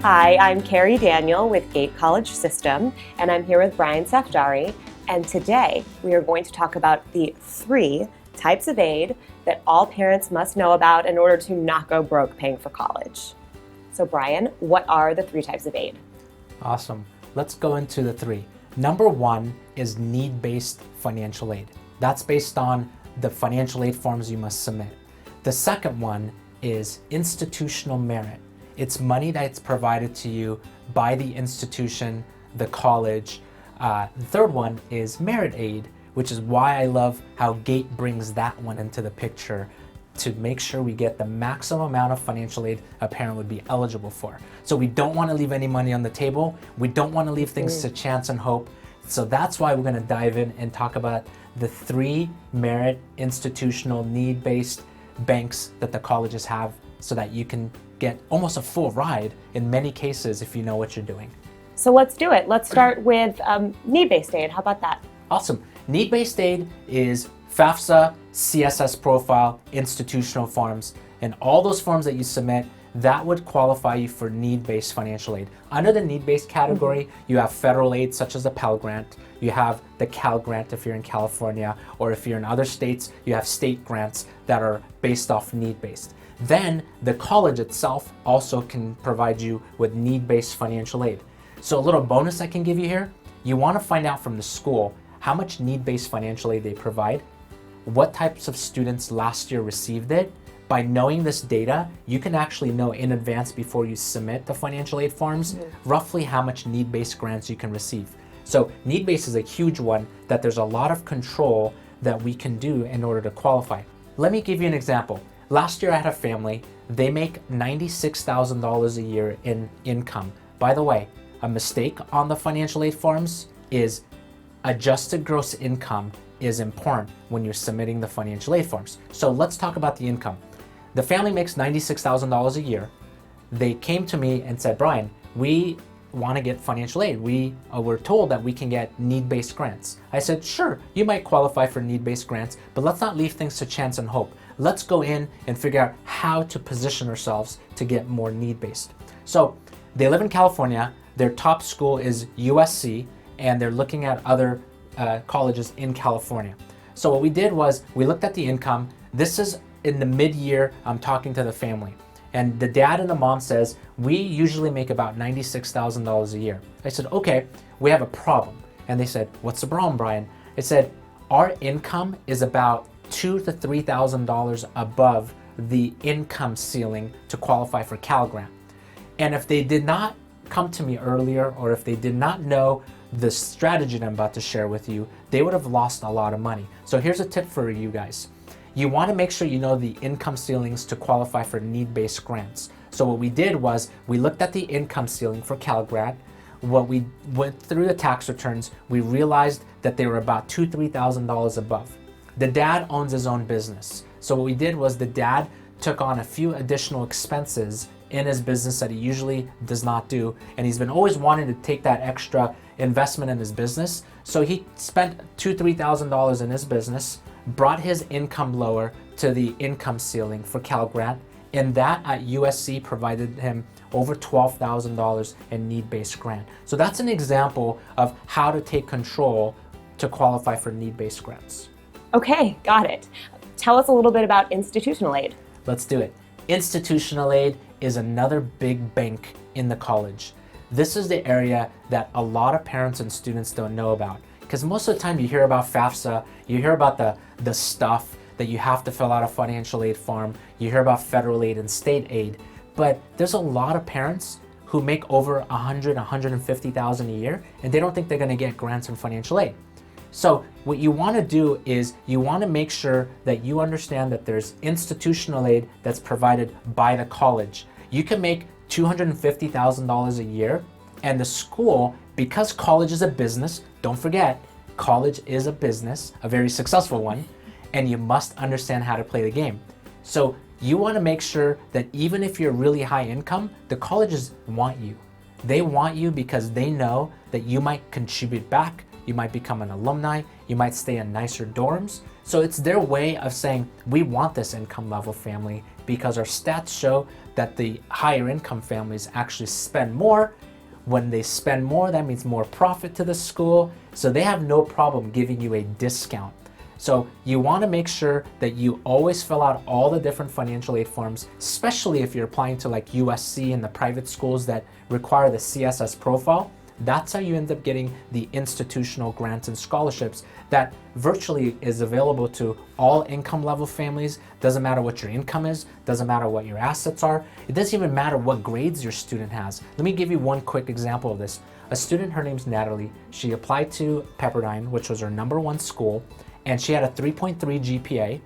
Hi, I'm Carrie Daniel with Gate College System, and I'm here with Brian Safdari. And today we are going to talk about the 3 types of aid that all parents must know about in order to not go broke paying for college. So Brian, what are the 3 types of aid? Awesome. Let's go into the 3. Number 1 is need-based financial aid. That's based on the financial aid forms you must submit. The second one is institutional merit. It's money that's provided to you by the institution, the college. The third one is merit aid, which is why I love how GATE brings that one into the picture to make sure we get the maximum amount of financial aid a parent would be eligible for. So we don't want to leave any money on the table. We don't want to leave things to chance and hope. So that's why we're going to dive in and talk about the 3 merit institutional need-based banks that the colleges have so that you can get almost a full ride in many cases if you know what you're doing. So let's do it. Let's start with need-based aid. How about that? Awesome. Need-based aid is FAFSA, CSS profile, institutional forms, and all those forms that you submit, that would qualify you for need-based financial aid. Under the need-based category, you have federal aid such as the Pell Grant, you have the Cal Grant if you're in California, or if you're in other states, you have state grants that are based off need-based. Then the college itself also can provide you with need-based financial aid. So a little bonus I can give you here, you want to find out from the school how much need-based financial aid they provide, what types of students last year received it. By knowing this data, you can actually know in advance before you submit the financial aid forms, roughly how much need-based grants you can receive. So need-based is a huge one that there's a lot of control that we can do in order to qualify. Let me give you an example. Last year I had a family, they make $96,000 a year in income. By the way, a mistake on the financial aid forms is adjusted gross income is important when you're submitting the financial aid forms. So let's talk about the income. The family makes $96,000 a year. They came to me and said, Brian, we want to get financial aid. We were told that we can get need-based grants. I said, sure, you might qualify for need-based grants, but let's not leave things to chance and hope. Let's go in and figure out how to position ourselves to get more need-based. So they live in California. Their top school is USC, and they're looking at other colleges in California. So what we did was we looked at the income. This is in the mid-year, I'm talking to the family. And the dad and the mom says, we usually make about $96,000 a year. I said, okay, we have a problem. And they said, what's the problem, Brian? I said, our income is about $2,000 to $3,000 above the income ceiling to qualify for Cal Grant. And if they did not come to me earlier, or if they did not know the strategy that I'm about to share with you, they would have lost a lot of money. So here's a tip for you guys. You want to make sure you know the income ceilings to qualify for need-based grants. So what we did was we looked at the income ceiling for Cal Grant. What we went through the tax returns, we realized that they were about $2,000 to $3,000 above. The dad owns his own business. So what we did was the dad took on a few additional expenses in his business that he usually does not do. And he's been always wanting to take that extra investment in his business. So he spent $2,000 to $3,000 in his business, brought his income lower to the income ceiling for Cal Grant, and that at USC provided him over $12,000 in need-based grant. So that's an example of how to take control to qualify for need-based grants. Okay, got it. Tell us a little bit about institutional aid. Let's do it. Institutional aid is another big bank in the college. This is the area that a lot of parents and students don't know about, because most of the time you hear about FAFSA, you hear about the stuff that you have to fill out a financial aid form, you hear about federal aid and state aid, but there's a lot of parents who make over $100,000, $150,000 a year, and they don't think they're going to get grants from financial aid. So what you want to do is you want to make sure that you understand that there's institutional aid that's provided by the college. You can make $250,000 a year, and the school, because college is a business, don't forget, college is a business, a very successful one, and you must understand how to play the game. So you want to make sure that even if you're really high income, the colleges want you. They want you because they know that you might contribute back, you might become an alumni, you might stay in nicer dorms. So it's their way of saying, we want this income level family because our stats show that the higher income families actually spend more. When they spend more, that means more profit to the school. So they have no problem giving you a discount. So you want to make sure that you always fill out all the different financial aid forms, especially if you're applying to like USC and the private schools that require the CSS profile. That's how you end up getting the institutional grants and scholarships that virtually is available to all income level families. Doesn't matter what your income is, doesn't matter what your assets are. It doesn't even matter what grades your student has. Let me give you one quick example of this. A student, her name's Natalie, she applied to Pepperdine, which was her #1 school, and she had a 3.3 GPA.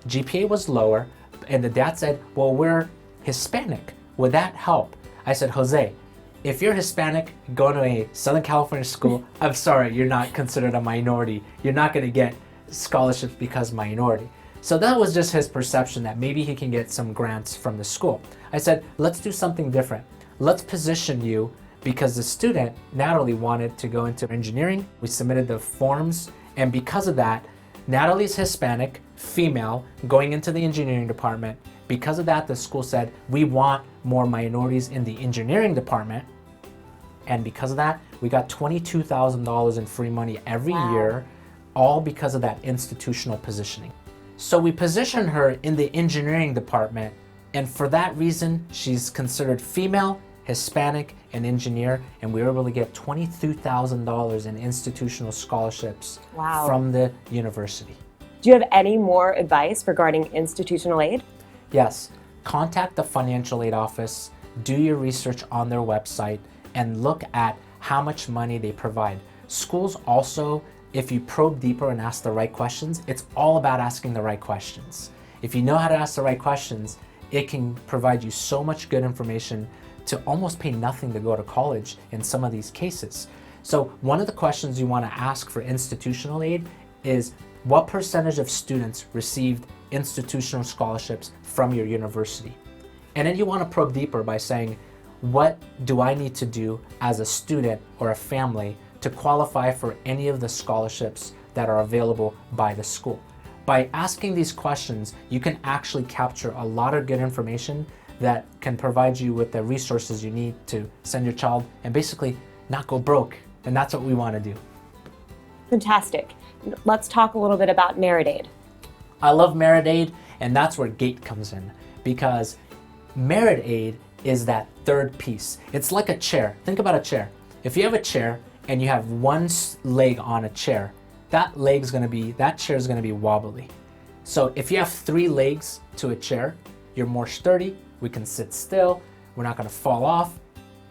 GPA was lower, and the dad said, well, we're Hispanic. Would that help? I said, Jose, if you're Hispanic, going to a Southern California school, I'm sorry, you're not considered a minority. You're not going to get scholarships because minority. So that was just his perception that maybe he can get some grants from the school. I said, let's do something different. Let's position you, because the student, Natalie, wanted to go into engineering. We submitted the forms, and because of that, Natalie's Hispanic, female, going into the engineering department. Because of that, the school said, we want more minorities in the engineering department. And because of that, we got $22,000 in free money every year, all because of that institutional positioning. So we positioned her in the engineering department, and for that reason, she's considered female, Hispanic, and engineer, and we were able to get $22,000 in institutional scholarships from the university. Do you have any more advice regarding institutional aid? Yes, contact the financial aid office, do your research on their website, and look at how much money they provide. Schools also, if you probe deeper and ask the right questions, it's all about asking the right questions. If you know how to ask the right questions, it can provide you so much good information to almost pay nothing to go to college in some of these cases. So one of the questions you want to ask for institutional aid is, what percentage of students received institutional scholarships from your university? And then you want to probe deeper by saying, what do I need to do as a student or a family to qualify for any of the scholarships that are available by the school? By asking these questions, you can actually capture a lot of good information that can provide you with the resources you need to send your child and basically not go broke. And that's what we want to do. Fantastic. Let's talk a little bit about Merit Aid. I love Merit Aid, and that's where GATE comes in, because Merit Aid is that third piece. It's like a chair. Think about a chair. If you have a chair and you have one leg on a chair, that chair is going to be wobbly. So if you have 3 legs to a chair, you're more sturdy. We can sit still. We're not going to fall off.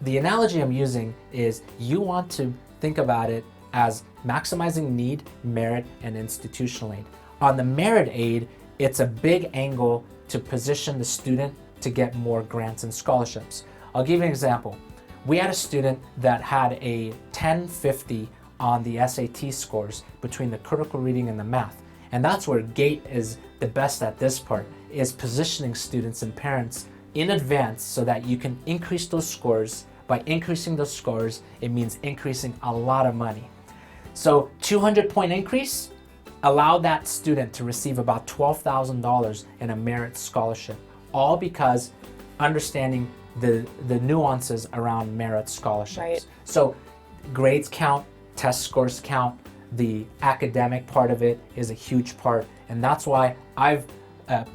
The analogy I'm using is you want to think about it as maximizing need, merit, and institutional aid. On the Merit Aid, it's a big angle to position the student to get more grants and scholarships. I'll give you an example. We had a student that had a 1050 on the SAT scores between the critical reading and the math. And that's where GATE is the best at this part, is positioning students and parents in advance so that you can increase those scores. By increasing those scores, it means increasing a lot of money. So 200-point increase, allow that student to receive about $12,000 in a merit scholarship, all because understanding the nuances around merit scholarships. Right. So grades count, test scores count, the academic part of it is a huge part, and that's why I've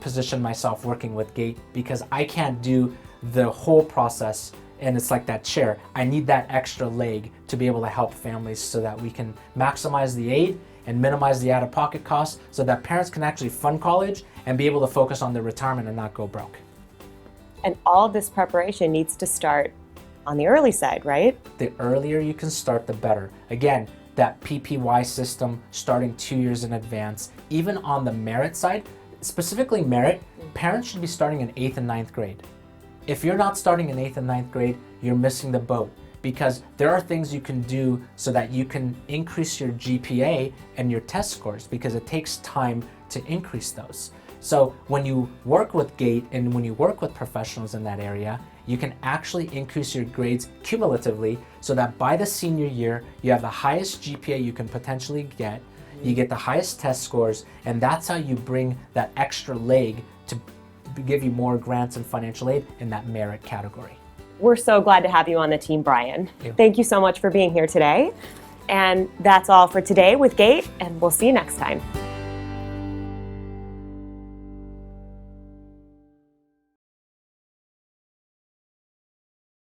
positioned myself working with GATE, because I can't do the whole process, and it's like that chair. I need that extra leg to be able to help families so that we can maximize the aid and minimize the out-of-pocket costs so that parents can actually fund college and be able to focus on their retirement and not go broke. And all this preparation needs to start on the early side, right? The earlier you can start, the better. Again, that PPY system starting 2 years in advance, even on the merit side, specifically merit, parents should be starting in 8th and 9th grade. If you're not starting in 8th and 9th grade, you're missing the boat, because there are things you can do so that you can increase your GPA and your test scores, because it takes time to increase those. So when you work with GATE and when you work with professionals in that area, you can actually increase your grades cumulatively so that by the senior year, you have the highest GPA you can potentially get. You get the highest test scores, and that's how you bring that extra leg to give you more grants and financial aid in that merit category. We're so glad to have you on the team, Brian. Thank you. Thank you so much for being here today. And that's all for today with GATE, and we'll see you next time.